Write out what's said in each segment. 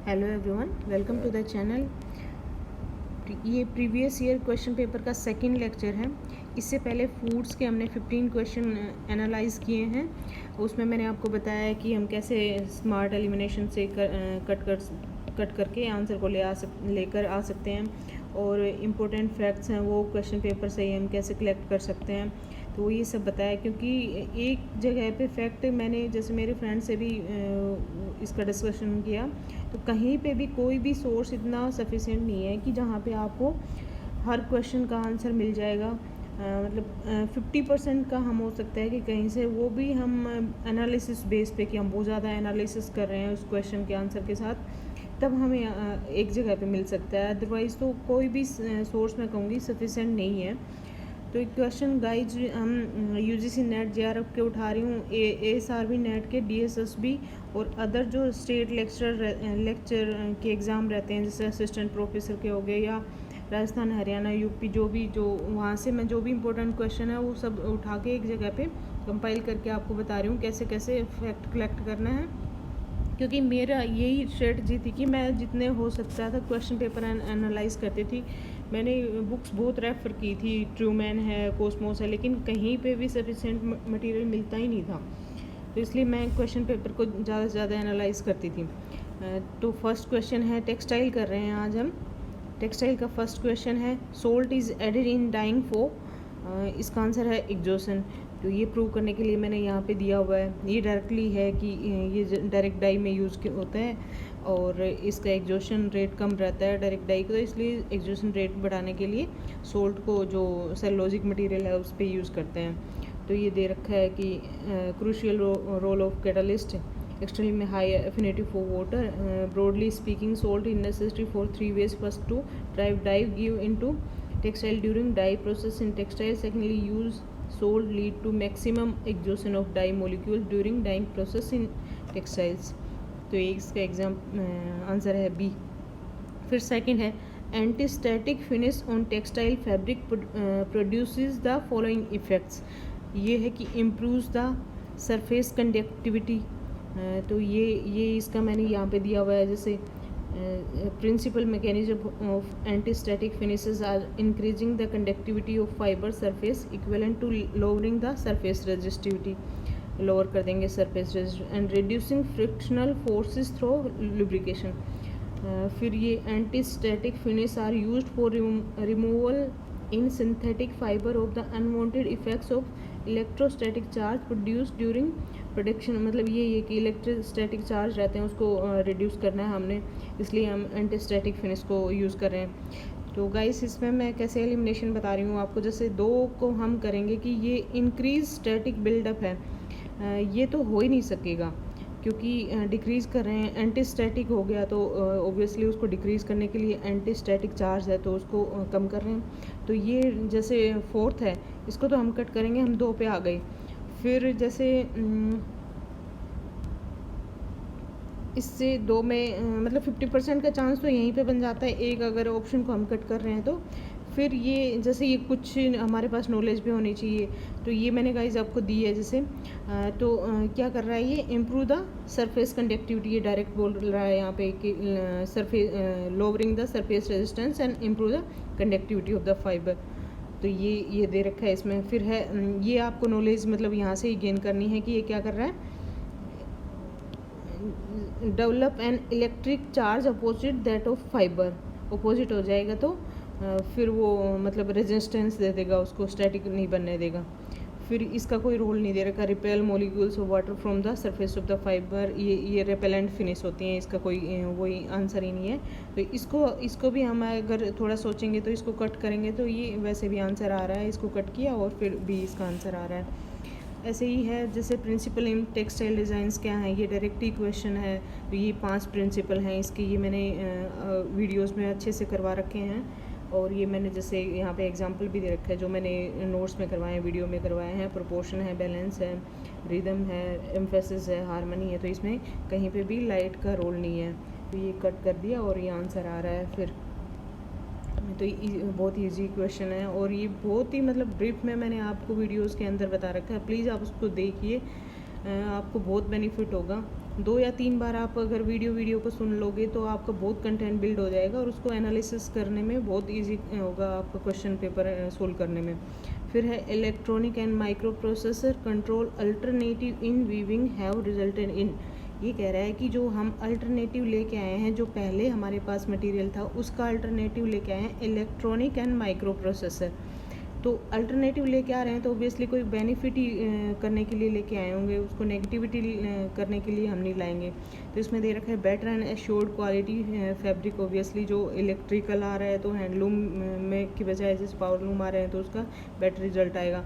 Hello everyone, welcome to the channel. ये previous year question paper का second lecture है। इससे पहले फूड्स के हमने 15 क्वेश्चन एनालाइज किए हैं। उसमें मैंने आपको बताया कि हम कैसे स्मार्ट एलिमिनेशन से कट करके आंसर को लेकर आ सकते हैं, और इम्पोर्टेंट फैक्ट्स हैं वो क्वेश्चन पेपर से ही हम कैसे कलेक्ट कर सकते हैं। तो वो ये सब बताया, क्योंकि एक जगह पे फैक्ट मैंने जैसे मेरे फ्रेंड से भी इसका डिस्कशन किया, तो कहीं पे भी कोई भी सोर्स इतना सफिशिएंट नहीं है कि जहाँ पे आपको हर क्वेश्चन का आंसर मिल जाएगा। मतलब 50% का हम हो सकता है कि कहीं से, वो भी हम एनालिसिस बेस पे कि हम बहुत ज़्यादा एनालिसिस कर रहे हैं उस क्वेश्चन के आंसर के साथ, तब हमें एक जगह पे मिल सकता है। अदरवाइज़ तो कोई भी सोर्स मैं कहूँगी सफिशिएंट नहीं है। तो एक क्वेश्चन गाइज हम यूजीसी नेट जेआरएफ के उठा रही हूँ, एएसआरबी नेट के, डीएसएसबी और अदर जो स्टेट लेक्चर के एग्ज़ाम रहते हैं, जैसे असिस्टेंट प्रोफेसर के हो गए, या राजस्थान, हरियाणा, यूपी, जो वहाँ से मैं जो भी इम्पोर्टेंट क्वेश्चन है वो सब उठा के एक जगह पे कंपाइल करके आपको बता रही हूँ कैसे कैसे फैक्ट कलेक्ट करना है। क्योंकि मेरा यही स्ट्रेटजी थी कि मैं जितने हो सकता था क्वेश्चन पेपर एनालाइज करती थी। मैंने बुक्स बहुत रेफ़र की थी, ट्रूमैन है, कोस्मोस है, लेकिन कहीं पे भी सफिशिएंट मटेरियल मिलता ही नहीं था। तो इसलिए मैं क्वेश्चन पेपर को ज़्यादा से ज़्यादा एनालाइज करती थी। तो फर्स्ट क्वेश्चन है, टेक्सटाइल कर रहे हैं आज हम। टेक्सटाइल का फर्स्ट क्वेश्चन है, salt is added in dyeing for. इसका आंसर है एग्जॉशन। तो ये प्रूव करने के लिए मैंने यहाँ पे दिया हुआ है, ये डायरेक्टली है कि ये डायरेक्ट डाई में यूज़ होता है, और इसका एग्जॉशन रेट कम रहता है डायरेक्ट डाई का, तो इसलिए एग्जॉशन रेट बढ़ाने के लिए सोल्ट को, जो सेलुलोजिक मटेरियल है, उस पर यूज़ करते हैं। तो ये दे रखा है कि crucial role of catalyst, extremely high affinity for water. Broadly speaking, salt is necessary for 3 ways. First, to drive dye give into textile during dye process in textile. Secondly, use salt lead to maximum exhaustion of dye molecules during dyeing process in textiles. तो इसका exam answer है B. फिर second है, anti static finish on textile fabric produces the following effects. ये है कि improves the surface conductivity. तो ये इसका मैंने यहाँ पे दिया हुआ है, जैसे principle mechanism of anti static finishes are increasing the conductivity of fibre surface equivalent to lowering the surface resistivity, lower कर देंगे surface resistivity, and reducing frictional forces through lubrication. फिर ये anti static finish are used for removal in synthetic fibre of the unwanted effects of electrostatic charge produce during production. मतलब ये कि electrostatic charge रहते हैं उसको रिड्यूस करना है हमने, इसलिए हम एंटी स्टैटिक फिनिश को यूज़ कर रहे हैं। तो गाइस इसमें मैं कैसे एलिमिनेशन बता रही हूँ आपको। जैसे दो को हम करेंगे कि ये इंक्रीज स्टैटिक बिल्डअप है, ये तो हो ही नहीं सकेगा, क्योंकि डिक्रीज़ कर रहे हैं। एंटी स्टैटिक हो गया तो ऑब्वियसली उसको डिक्रीज़ करने के लिए एंटी स्टैटिक चार्ज है, तो उसको कम कर रहे हैं। तो ये जैसे फोर्थ है, इसको तो हम कट करेंगे, हम दो पे आ गए। फिर जैसे इससे दो में मतलब 50% का चांस तो यहीं पे बन जाता है, एक अगर ऑप्शन को हम कट कर रहे हैं तो। फिर ये जैसे ये कुछ हमारे पास नॉलेज भी होनी चाहिए, तो ये मैंने गाइस आपको दी है। जैसे क्या कर रहा है ये, इम्प्रूव द सरफेस कंडक्टिविटी, ये डायरेक्ट बोल रहा है यहाँ पे कि lowering the surface resistance and improve the conductivity of the fibre. तो ये दे रखा है इसमें। फिर है ये आपको नॉलेज मतलब यहाँ से ही गेन करनी है कि ये क्या कर रहा है, develop an electric charge opposite that of fibre. Opposite हो जाएगा तो फिर वो मतलब रेजिस्टेंस दे देगा उसको, स्टैटिक नहीं बनने देगा। फिर इसका कोई रोल नहीं दे रखा, repel molecules of water from the surface of the fibre, ये रेपेलेंट फिनिश होती हैं, इसका कोई वही आंसर ही नहीं है। तो इसको भी हम अगर थोड़ा सोचेंगे तो इसको कट करेंगे, तो ये वैसे भी आंसर आ रहा है, इसको कट किया और फिर भी इसका आंसर आ रहा है। ऐसे ही है जैसे प्रिंसिपल इन टेक्सटाइल डिज़ाइंस क्या हैं, ये डायरेक्ट ही क्वेश्चन है। तो ये 5 प्रिंसिपल हैं इसके, ये मैंने वीडियोस में अच्छे से करवा रखे हैं, और ये मैंने जैसे यहाँ पे एग्जांपल भी दे रखा है जो मैंने नोट्स में करवाए हैं, वीडियो में करवाए हैं। प्रोपोर्शन है, बैलेंस है, रिदम है, एम्फेसिस है, हारमोनी है, तो इसमें कहीं पे भी लाइट का रोल नहीं है। तो ये कट कर दिया और ये आंसर आ रहा है। फिर तो बहुत ईजी क्वेश्चन है, और ये बहुत ही मतलब ब्रीफ में मैंने आपको वीडियोस के अंदर बता रखा है, प्लीज़ आप उसको देखिए, आपको बहुत बेनिफिट होगा। 2 या 3 बार आप अगर वीडियो को सुन लोगे तो आपका बहुत कंटेंट बिल्ड हो जाएगा और उसको एनालिसिस करने में बहुत ईजी होगा आपका क्वेश्चन पेपर सोल्व करने में। फिर है electronic and micro processor control alternative in weaving have resulted in. ये कह रहा है कि जो हम अल्टरनेटिव लेके आए हैं, जो पहले हमारे पास मटेरियल था उसका अल्टरनेटिव लेके आए हैं इलेक्ट्रॉनिक एंड माइक्रो प्रोसेसर। तो अल्टरनेटिव लेके आ रहे हैं तो ऑब्वियसली कोई बेनिफिट ही करने के लिए लेके आए होंगे, उसको नेगेटिविटी करने के लिए हम नहीं लाएंगे। तो इसमें दे रखा है better and assured quality fabric. Obviously जो इलेक्ट्रिकल आ रहा है तो हैंडलूम में की बजाय जैसे पावरलूम आ रहे हैं तो उसका बेटर रिजल्ट आएगा।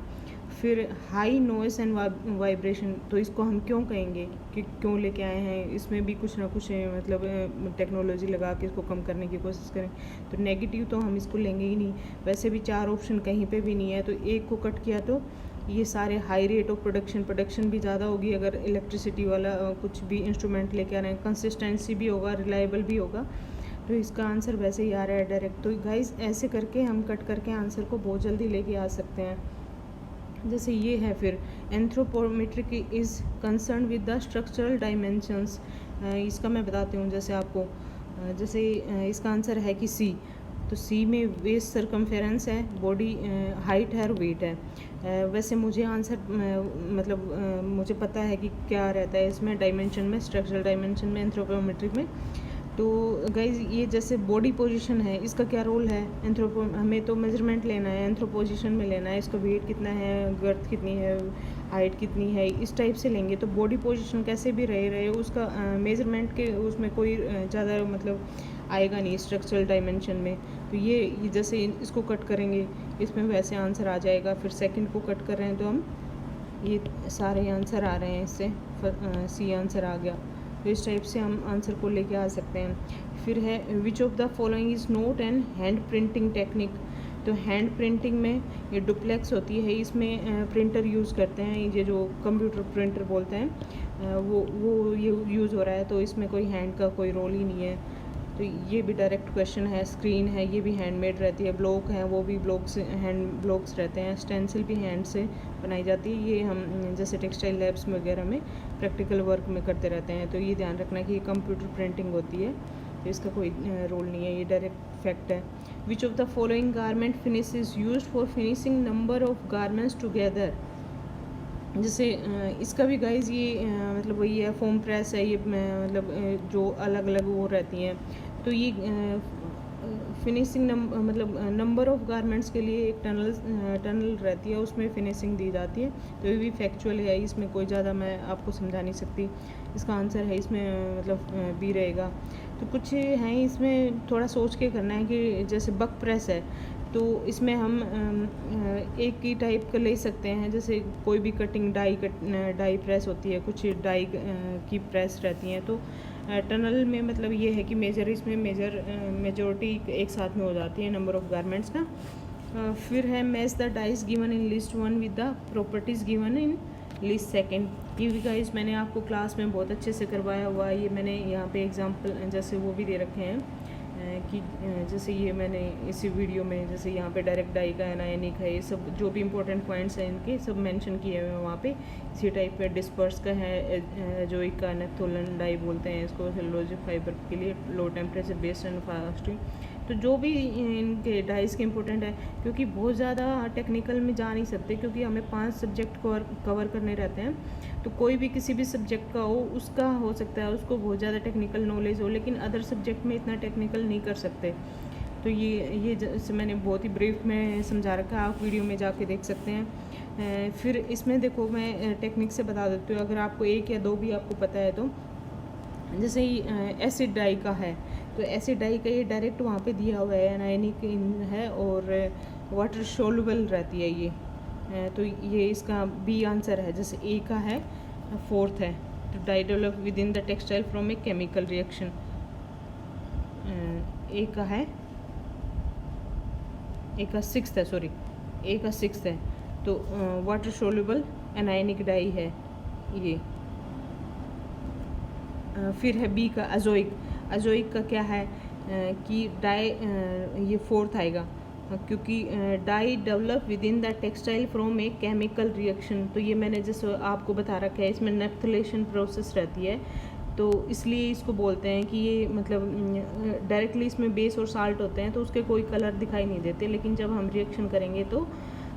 फिर हाई नॉइस एंड वाइब्रेशन, तो इसको हम क्यों कहेंगे कि क्यों लेके आए हैं, इसमें भी कुछ ना कुछ मतलब टेक्नोलॉजी लगा के इसको कम करने की कोशिश करें। तो नेगेटिव तो हम इसको लेंगे ही नहीं। वैसे भी 4 ऑप्शन कहीं पे भी नहीं है, तो एक को कट किया तो ये सारे हाई रेट ऑफ प्रोडक्शन भी ज़्यादा होगी अगर इलेक्ट्रिसिटी वाला कुछ भी इंस्ट्रूमेंट लेके आ रहे हैं। कंसिस्टेंसी भी होगा, रिलायबल भी होगा। तो इसका आंसर वैसे ही आ रहा है डायरेक्ट। तो गाइस ऐसे करके हम कट करके आंसर को बहुत जल्दी लेके आ सकते हैं। जैसे ये है, फिर anthropometric is concern with the structural dimensions. इसका मैं बताती हूँ जैसे आपको, जैसे इसका आंसर है कि सी। तो सी में वेस्ट सरकमफेरेंस है, बॉडी हाइट है और वेट है। वैसे मुझे आंसर मतलब मुझे पता है कि क्या रहता है इसमें डायमेंशन में, स्ट्रक्चरल डायमेंशन में, एंथ्रोपोमेट्रिक में। तो गाइज ये जैसे बॉडी पोजीशन है, इसका क्या रोल है, हमें तो मेजरमेंट लेना है, एंथ्रोपोजिशन में लेना है, इसका वेट कितना है, गर्थ कितनी है, हाइट कितनी है, इस टाइप से लेंगे। तो बॉडी पोजीशन कैसे भी रहे उसका मेजरमेंट के उसमें कोई ज़्यादा मतलब आएगा नहीं स्ट्रक्चरल डायमेंशन में। तो ये जैसे इसको कट करेंगे इसमें वैसे आंसर आ जाएगा। फिर सेकंड को कट कर रहे हैं तो हम ये सारे आंसर आ रहे हैं, इससे सी आंसर आ गया। तो इस टाइप से हम आंसर को लेके आ सकते हैं। फिर है which of the following is note and hand printing technique. तो हैंड प्रिंटिंग में ये डुप्लेक्स होती है, इसमें प्रिंटर यूज़ करते हैं, ये जो कंप्यूटर प्रिंटर बोलते हैं वो ये यूज़ हो रहा है। तो इसमें कोई हैंड का कोई रोल ही नहीं है। तो ये भी डायरेक्ट क्वेश्चन है। स्क्रीन है, ये भी हैंडमेड रहती है। ब्लॉक हैं, वो भी ब्लॉक्स, हैंड ब्लॉक्स रहते हैं। स्टेंसिल भी हैंड से बनाई जाती है। ये हम जैसे टेक्सटाइल लैब्स वगैरह में प्रैक्टिकल वर्क में करते रहते हैं। तो ये ध्यान रखना कि ये कंप्यूटर प्रिंटिंग होती है, तो इसका कोई रोल नहीं है, ये डायरेक्ट फैक्ट है। Which of the following garment finish is used for finishing number of garments together. जैसे इसका भी गाइज ये मतलब वही है, फोम प्रेस है ये, मतलब जो अलग अलग वो रहती हैं। तो ये फिनिशिंग मतलब नंबर ऑफ गारमेंट्स के लिए एक टनल रहती है, उसमें फिनिशिंग दी जाती है। तो ये भी फैक्चुअल है, इसमें कोई ज़्यादा मैं आपको समझा नहीं सकती। इसका आंसर है इसमें मतलब बी रहेगा। तो कुछ हैं इसमें थोड़ा सोच के करना है कि जैसे बक प्रेस है, तो इसमें हम एक ही टाइप का ले सकते हैं। जैसे कोई भी कटिंग डाई प्रेस होती है, कुछ डाई की प्रेस रहती हैं। तो टनल में मतलब ये है कि इसमें मेजॉरिटी एक साथ में हो जाती है नंबर ऑफ गारमेंट्स का। फिर है match the dice given in list 1 with the properties given in list 2। ये भी गाइस मैंने आपको क्लास में बहुत अच्छे से करवाया हुआ है। ये मैंने यहाँ पे एग्जांपल जैसे वो भी दे रखे हैं कि जैसे ये मैंने इसी वीडियो में जैसे यहाँ पे डायरेक्ट डाई का है, आयनिक है, ये सब जो भी इंपॉर्टेंट पॉइंट्स हैं इनके सब मेंशन किए हुए हैं वहाँ पे। इसी टाइप पे डिस्पर्स का है, जो एक का नेफ्थोलन डाई बोलते हैं इसको, सेलुलोज फाइबर के लिए low temperature based and fasting. तो जो भी इनके डाइस के इंपॉर्टेंट है, क्योंकि बहुत ज़्यादा टेक्निकल में जा नहीं सकते, क्योंकि हमें 5 सब्जेक्ट कवर करने रहते हैं। तो कोई भी किसी भी सब्जेक्ट का हो, उसका हो सकता है उसको बहुत ज़्यादा टेक्निकल नॉलेज हो, लेकिन अदर सब्जेक्ट में इतना टेक्निकल नहीं कर सकते। तो ये जैसे मैंने बहुत ही ब्रीफ में समझा रखा है, आप वीडियो में जाके देख सकते हैं। फिर इसमें देखो मैं टेक्निक से बता देती हूँ, अगर आपको 1 या 2 भी आपको पता है तो। जैसे ही एसिड डाई का है, तो एसिड डाई का ये डायरेक्ट वहाँ पे दिया हुआ है, एनायनिक है और वाटर सोल्युबल रहती है ये। तो ये इसका बी आंसर है। जैसे ए का है 4th है, तो dye develop within the textile from a chemical reaction. A का है, ए का 6th है, सॉरी ए का 6th है। तो वाटर सोल्युबल एनायनिक डाई है ये। फिर है बी का अजोइक का क्या है कि डाई, ये 4th आएगा, क्योंकि dye develop within the textile from a chemical reaction. तो ये मैंने जैसे आपको बता रखा है, इसमें नेफ्थलेशन प्रोसेस रहती है। तो इसलिए इसको बोलते हैं कि ये मतलब डायरेक्टली इसमें बेस और साल्ट होते हैं तो उसके कोई कलर दिखाई नहीं देते, लेकिन जब हम रिएक्शन करेंगे तो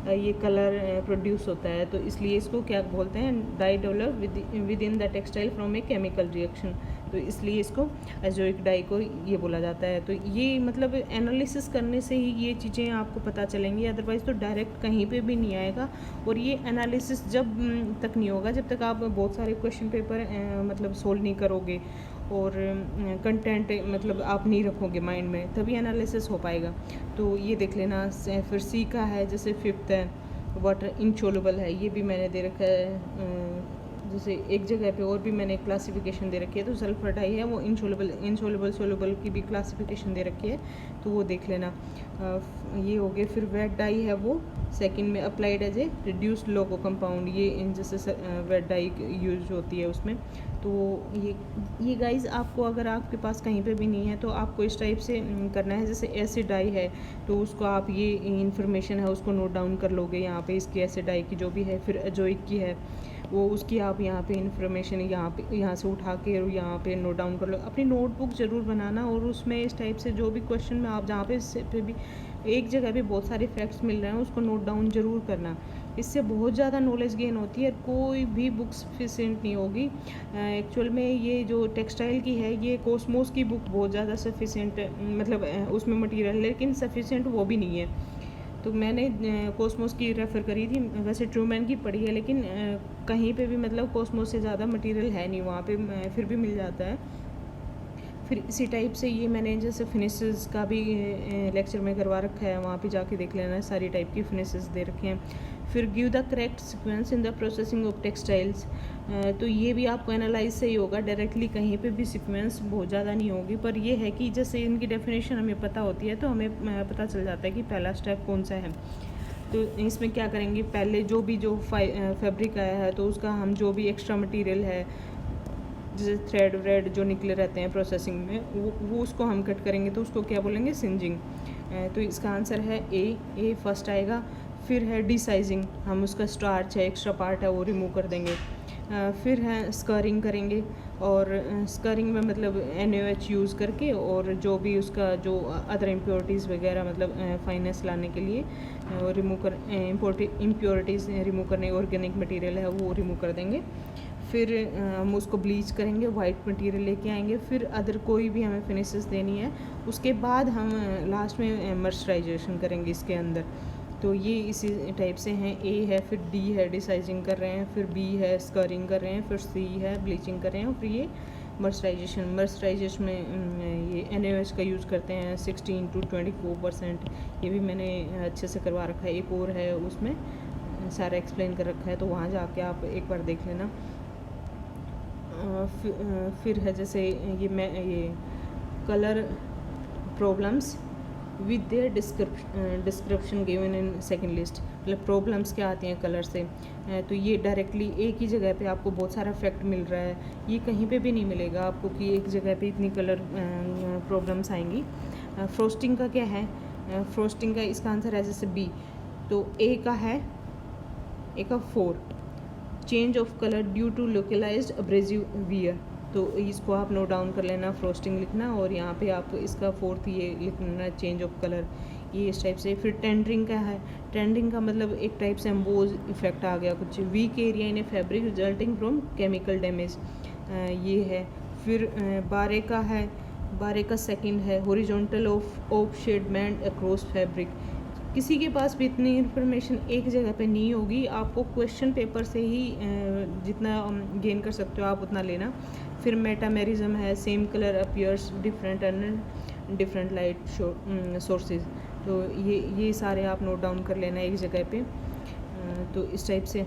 ये कलर प्रोड्यूस होता है। तो इसलिए इसको क्या बोलते हैं, dye develop within the textile from a chemical reaction. तो इसलिए इसको एजोइक डाई को ये बोला जाता है। तो ये मतलब एनालिसिस करने से ही ये चीज़ें आपको पता चलेंगी, अदरवाइज़ तो डायरेक्ट कहीं पे भी नहीं आएगा। और ये एनालिसिस जब तक नहीं होगा जब तक आप बहुत सारे क्वेश्चन पेपर मतलब सोल्व नहीं करोगे और कंटेंट मतलब आप नहीं रखोगे माइंड में, तभी एनालिसिस हो पाएगा। तो ये देख लेना। फिर सी का है, जैसे 5th है वाटर इनसोल्युबल है, ये भी मैंने दे रखा है। जैसे एक जगह पे और भी मैंने क्लासिफिकेशन दे रखी है, तो सल्फर डाई है वो इनसोल्युबल सोल्युबल की भी क्लासिफिकेशन दे रखी है, तो वो देख लेना। ये हो गए। फिर वेट डाई है वो सेकंड में applied as a reduced leuco compound, ये जैसे वेट डाई यूज होती है उसमें। तो ये गाइज आपको अगर आपके पास कहीं पे भी नहीं है तो आपको इस टाइप से करना है। जैसे एसिड डाई है तो उसको आप ये इन्फॉर्मेशन है उसको नोट डाउन कर लोगे यहाँ पे, इसकी एसिड डाई की जो भी है। फिर एजोइक की है वो, उसकी आप यहाँ पे इन्फॉर्मेशन यहाँ से उठा के यहाँ पे नोट डाउन कर लो। अपनी नोटबुक ज़रूर बनाना और उसमें इस टाइप से जो भी क्वेश्चन में आप जहाँ पे भी एक जगह पे बहुत सारे फैक्ट्स मिल रहे हैं उसको नोट डाउन ज़रूर करना। इससे बहुत ज़्यादा नॉलेज गेन होती है। कोई भी बुक सफिशिएंट नहीं होगी। एक्चुअल में ये जो टेक्सटाइल की है ये कॉस्मोस की बुक बहुत ज़्यादा सफिशिएंट मतलब उसमें मटेरियल, लेकिन सफिशिएंट वो भी नहीं है। तो मैंने कॉस्मोस की रेफ़र करी थी, वैसे ट्रूमैन की पढ़ी है, लेकिन कहीं पे भी मतलब कॉस्मोस से ज़्यादा मटेरियल है नहीं वहाँ पे, फिर भी मिल जाता है। फिर इसी टाइप से ये मैंने जैसे फिनिशेस का भी लेक्चर में करवा रखा है, वहाँ पे जाके देख लेना है, सारी टाइप की फिनिशेस दे रखे हैं। फिर give the correct sequence in the processing of textiles, तो ये भी आपको एनालाइज से ही होगा, डायरेक्टली कहीं पे भी सीक्वेंस बहुत ज़्यादा नहीं होगी। पर ये है कि जैसे इनकी डेफिनेशन हमें पता होती है तो हमें पता चल जाता है कि पहला स्टेप कौन सा है। तो इसमें क्या करेंगे, पहले जो फैब्रिक आया है तो उसका हम जो भी एक्स्ट्रा मटेरियल है जैसे थ्रेड व्रेड जो निकले रहते हैं प्रोसेसिंग में वो उसको हम कट करेंगे, तो उसको क्या बोलेंगे, सिंजिंग। तो इसका आंसर है ए फर्स्ट आएगा। फिर है डिसाइजिंग, हम उसका स्टार्च है एक्स्ट्रा पार्ट है वो रिमूव कर देंगे। फिर है स्करिंग करेंगे, और स्करिंग में मतलब NaOH यूज़ करके और जो भी उसका जो अदर इम्प्योरिटीज़ वगैरह मतलब फाइनेस लाने के लिए रिमूव कर इम्प्योरिटीज़ रिमूव करने, ऑर्गेनिक मटेरियल है वो रिमूव कर देंगे। फिर हम उसको ब्लीच करेंगे, वाइट मटेरियल लेके आएंगे। फिर अदर कोई भी हमें फिनिशेस देनी है, उसके बाद हम लास्ट में मर्सराइजेशन करेंगे इसके अंदर। तो ये इसी टाइप से हैं। ए है, फिर डी है डिसाइजिंग कर रहे हैं, फिर बी है स्करिंग कर रहे हैं, फिर सी है ब्लीचिंग कर रहे हैं, और फिर ये मर्सराइजेशन में ये NaOH का यूज़ करते हैं 16 to 24%। ये भी मैंने अच्छे से करवा रखा है। एक और है उसमें सारा एक्सप्लेन कर रखा है, तो वहाँ जाके आप एक बार देख लेना। फिर है जैसे ये colour problems with their description given in second list, मतलब प्रॉब्लम्स क्या आती हैं कलर से। तो ये डायरेक्टली एक ही जगह पे आपको बहुत सारा फैक्ट मिल रहा है, ये कहीं पे भी नहीं मिलेगा आपको कि एक जगह पे इतनी कलर प्रॉब्लम्स आएंगी। फ्रोस्टिंग का क्या है, फ्रोस्टिंग का इसका आंसर है जैसे बी। तो ए का 4 change of colour due to localised abrasive wear, तो इसको आप नोट डाउन कर लेना, फ्रोस्टिंग लिखना, और यहाँ पे आप इसका 4th ये लिखना चेंज ऑफ कलर, ये इस टाइप से। फिर टेंडरिंग का है, टेंडरिंग का मतलब एक टाइप से एम्बोज इफेक्ट आ गया कुछ, weak area in a fabric resulting from chemical damage, ये है। फिर बारे का है, बारे का सेकंड है हॉरिजॉन्टल ऑफ शेडमेंट अक्रॉस फैब्रिक। किसी के पास भी इतनी इन्फॉर्मेशन एक जगह पे नहीं होगी, आपको क्वेश्चन पेपर से ही जितना गेन कर सकते हो आप उतना लेना। फिर मेटामेरिज्म है, same colour appears different and different light sources, तो ये सारे आप नोट डाउन कर लेना एक जगह पे। तो इस टाइप से।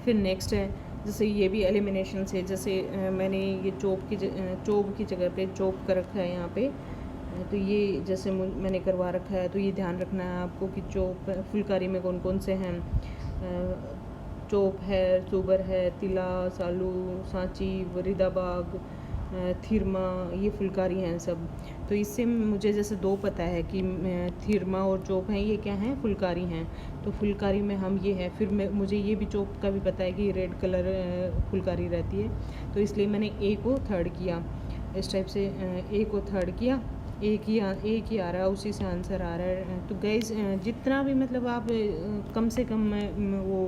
फिर नेक्स्ट है जैसे ये भी एलिमिनेशन से, जैसे मैंने ये चोप की जगह पे चोप कर रखा है यहाँ पे, तो ये जैसे मैंने करवा रखा है, तो ये ध्यान रखना है आपको कि चोप फुलकारी में कौन कौन से हैं। चोप है, चूबर है, तिला, सालू, सांची, वरीदाबाग, थीरमा, ये फुलकारी हैं सब। तो इससे मुझे जैसे दो पता है कि थीरमा और चोप हैं, ये क्या हैं, फुलकारी हैं। तो फुलकारी में हम ये है, फिर मुझे ये भी चोप का भी पता है कि रेड कलर फुलकारी रहती है। तो इसलिए मैंने ए को थर्ड किया, इस टाइप से ए को थर्ड किया। एक ही आ रहा है, उसी से आंसर आ रहा है। तो गाइस जितना भी मतलब आप कम से कम वो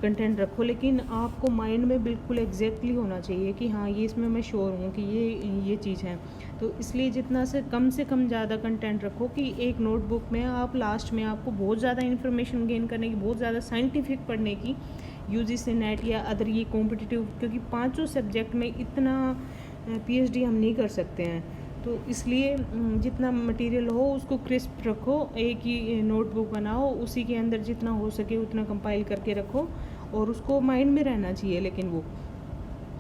कंटेंट रखो, लेकिन आपको माइंड में बिल्कुल एग्जैक्टली होना चाहिए कि हाँ ये इसमें मैं श्योर हूँ कि ये चीज़ है। तो इसलिए जितना से कम ज़्यादा कंटेंट रखो कि एक नोटबुक में आप लास्ट में आपको बहुत ज़्यादा इन्फॉर्मेशन गेन करने की, बहुत ज़्यादा साइंटिफिक पढ़ने की, यूजीसी नेट या अदर ये कॉम्पिटिटिव, क्योंकि पाँचों सब्जेक्ट में इतना पीएचडी हम नहीं कर सकते हैं। तो इसलिए जितना मटेरियल हो उसको क्रिस्प रखो, एक ही नोटबुक बनाओ, उसी के अंदर जितना हो सके उतना कंपाइल करके रखो और उसको माइंड में रहना चाहिए। लेकिन वो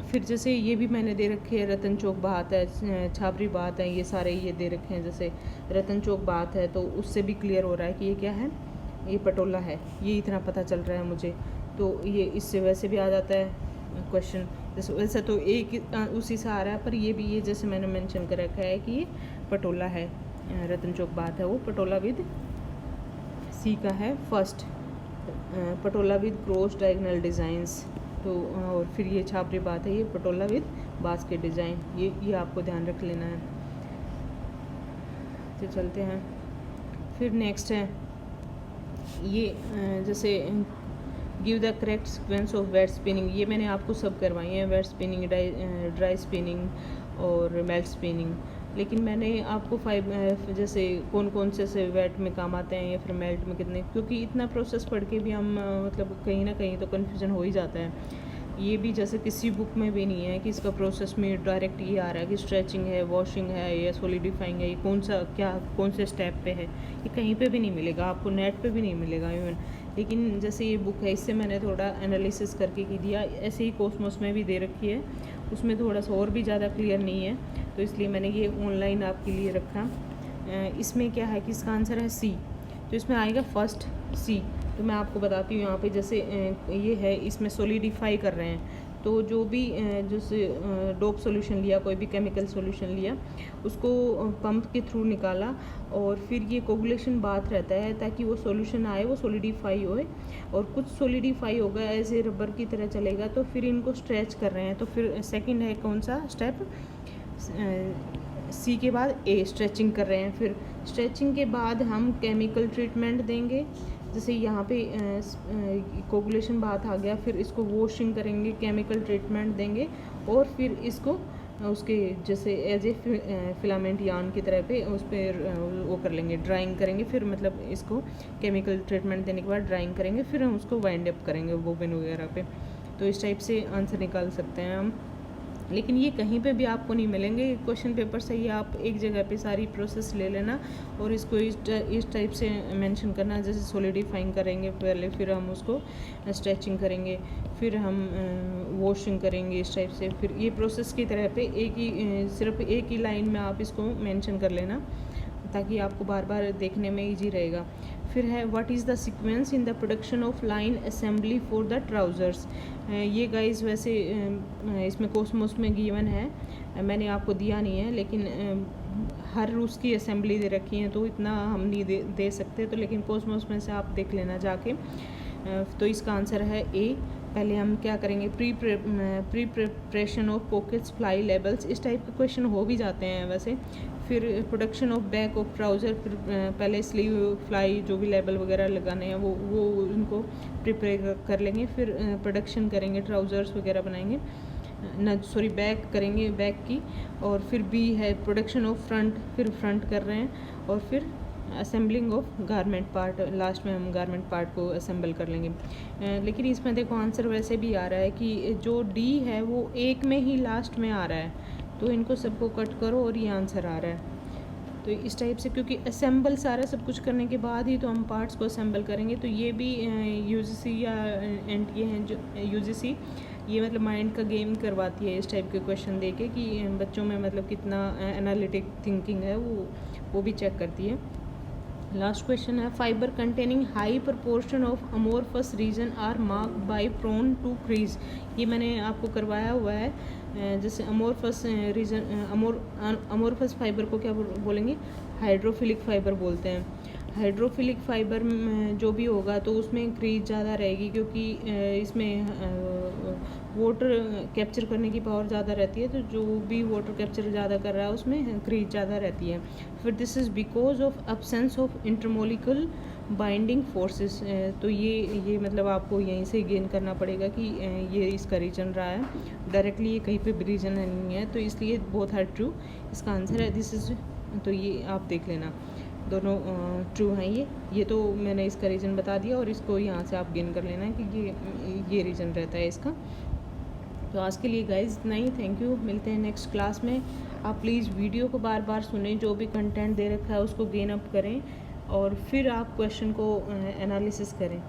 फिर जैसे ये भी मैंने दे रखे है, रतन चौक बात है, छाबरी बात है, ये सारे ये दे रखे हैं। जैसे रतन चौक बात है तो उससे भी क्लियर हो रहा है कि ये क्या है, ये पटोला है, ये इतना पता चल रहा है मुझे। तो ये इससे वैसे भी आ जाता है क्वेश्चन, जैसे वैसे तो एक उसी से आ रहा है, पर ये भी ये जैसे मैंने मेंशन कर रखा है कि ये पटोला है, रतन चौक बात है वो पटोला विद सी का है first, Patola with cross diagonal designs. तो और फिर ये छापरी बात है, ये पटोला विद बास्केट डिज़ाइन, ये आपको ध्यान रख लेना है। तो चलते हैं फिर नेक्स्ट है ये जैसे give the correct sequence of wet spinning, ये मैंने आपको सब करवाई हैं, वेट स्पिनिंग, ड्राई स्पिनिंग और मेल्ट स्पिनिंग। लेकिन मैंने आपको 5 जैसे कौन से वेट में काम आते हैं या फिर मेल्ट में कितने, क्योंकि इतना प्रोसेस पढ़ के भी हम मतलब कहीं ना कहीं तो कन्फ्यूज़न हो ही जाता है। ये भी जैसे किसी बुक में भी नहीं है कि इसका प्रोसेस में डायरेक्ट ये आ रहा है कि स्ट्रेचिंग है, वॉशिंग है या सॉलिडिफाइंग है, ये कौन से स्टेप पे है, ये कहीं पे भी नहीं मिलेगा आपको, नेट पे भी नहीं मिलेगा इवन। लेकिन जैसे ये बुक है, इससे मैंने थोड़ा एनालिसिस करके की दिया, ऐसे ही कॉस्मोस में भी दे रखी है, उसमें थोड़ा सा और भी ज़्यादा क्लियर नहीं है, तो इसलिए मैंने ये ऑनलाइन आपके लिए रखा। इसमें क्या है कि इसका आंसर है सी, तो इसमें आएगा फर्स्ट सी। तो मैं आपको बताती हूँ यहाँ पे जैसे ये है, इसमें सॉलिडिफाई कर रहे हैं, तो जो भी जैसे डोप सॉल्यूशन लिया, कोई भी केमिकल सॉल्यूशन लिया, उसको पंप के थ्रू निकाला और फिर ये कोगुलेशन बाथ रहता है ताकि वो सॉल्यूशन आए, वो सॉलिडिफाई होए, और कुछ सॉलिडिफाई होगा ऐसे रबर की तरह चलेगा, तो फिर इनको स्ट्रेच कर रहे हैं। तो फिर सेकंड है कौन सा स्टेप, सी के बाद ए, स्ट्रेचिंग कर रहे हैं। फिर स्ट्रेचिंग के बाद हम केमिकल ट्रीटमेंट देंगे, जैसे यहाँ पे कोगुलेशन बात आ गया, फिर इसको वॉशिंग करेंगे, केमिकल ट्रीटमेंट देंगे और फिर इसको उसके जैसे एज ए फिलामेंट यार्न की तरह पे उस पर वो कर लेंगे, ड्राइंग करेंगे। फिर मतलब इसको केमिकल ट्रीटमेंट देने के बाद ड्राइंग करेंगे, फिर हम उसको वाइंड अप करेंगे बोबिन वगैरह पे। तो इस टाइप से आंसर निकाल सकते हैं हम, लेकिन ये कहीं पे भी आपको नहीं मिलेंगे क्वेश्चन पेपर से ही। आप एक जगह पे सारी प्रोसेस ले लेना और इसको इस टाइप से मेंशन करना, जैसे सॉलिडिफाइंग करेंगे पहले, फिर हम उसको स्ट्रेचिंग करेंगे, फिर हम वॉशिंग करेंगे, इस टाइप से। फिर ये प्रोसेस की तरह पे सिर्फ एक ही लाइन में आप इसको मेंशन कर लेना ताकि आपको बार बार देखने में ईजी रहेगा। फिर है what is the sequence in the production of line assembly for the trousers. ये गाइस वैसे इसमें कोस्मोस में गिवन है, मैंने आपको दिया नहीं है, लेकिन हर उसकी असेंबली दे रखी है तो इतना हम नहीं दे सकते, तो लेकिन कोस्मोस में से आप देख लेना जाके। तो इसका आंसर है ए। पहले हम क्या करेंगे, pre preparation of pockets, fly labels, इस टाइप के क्वेश्चन हो भी जाते हैं वैसे। फिर production of back of trouser, फिर पहले स्लीव, फ्लाई, जो भी लेबल वगैरह लगाने हैं वो उनको प्रिपेयर कर लेंगे। फिर प्रोडक्शन करेंगे, ट्राउज़र्स वगैरह बनाएंगे, बैक करेंगे, बैक की। और फिर बी है प्रोडक्शन ऑफ फ्रंट, फिर फ्रंट कर रहे हैं। और फिर assembling of garment part, last में हम गारमेंट पार्ट को असेंबल कर लेंगे। लेकिन इसमें देखो आंसर वैसे भी आ रहा है कि जो डी है वो एक में ही लास्ट में आ रहा है, तो इनको सबको कट करो और ये आंसर आ रहा है। तो इस टाइप से, क्योंकि असेंबल सारा सब कुछ करने के बाद ही तो हम पार्ट्स को असेंबल करेंगे। तो ये भी यूजीसी या एनटीए हैं जो यूजीसी, ये मतलब माइंड का गेम करवाती है इस टाइप के क्वेश्चन देके कि बच्चों में मतलब कितना एनालिटिक थिंकिंग है वो भी चेक करती है। लास्ट क्वेश्चन है, fibre containing high proportion of amorphous region are mark by prone to crease. ये मैंने आपको करवाया हुआ है। जैसे अमोरफस रीजन, अमोरफस फाइबर को क्या बोलेंगे, हाइड्रोफिलिक फाइबर बोलते हैं। हाइड्रोफिलिक फाइबर जो भी होगा तो उसमें क्रीज ज़्यादा रहेगी, क्योंकि इसमें वाटर कैप्चर करने की पावर ज़्यादा रहती है, तो जो भी वाटर कैप्चर ज़्यादा कर रहा है उसमें क्रीज ज़्यादा रहती है। फिर this is because of absence of intermolecular binding forces. तो ये मतलब आपको यहीं से गेन करना पड़ेगा कि ये इसका रीजन रहा है, डायरेक्टली ये कहीं पे भी रीजन नहीं है, तो इसलिए बोथ आर ट्रू, इसका आंसर है दिस इज़। तो ये आप देख लेना, दोनों ट्रू हैं। ये तो मैंने इसका रीज़न बता दिया, और इसको यहाँ से आप गेन कर लेना कि ये रीज़न रहता है इसका। तो आज के लिए गाइज इतना ही, थैंक यू, मिलते हैं नेक्स्ट क्लास में। आप प्लीज़ वीडियो को बार बार सुनें, जो भी कंटेंट दे रखा है उसको गेन अप करें, और फिर आप क्वेश्चन को एनालिसिस करें।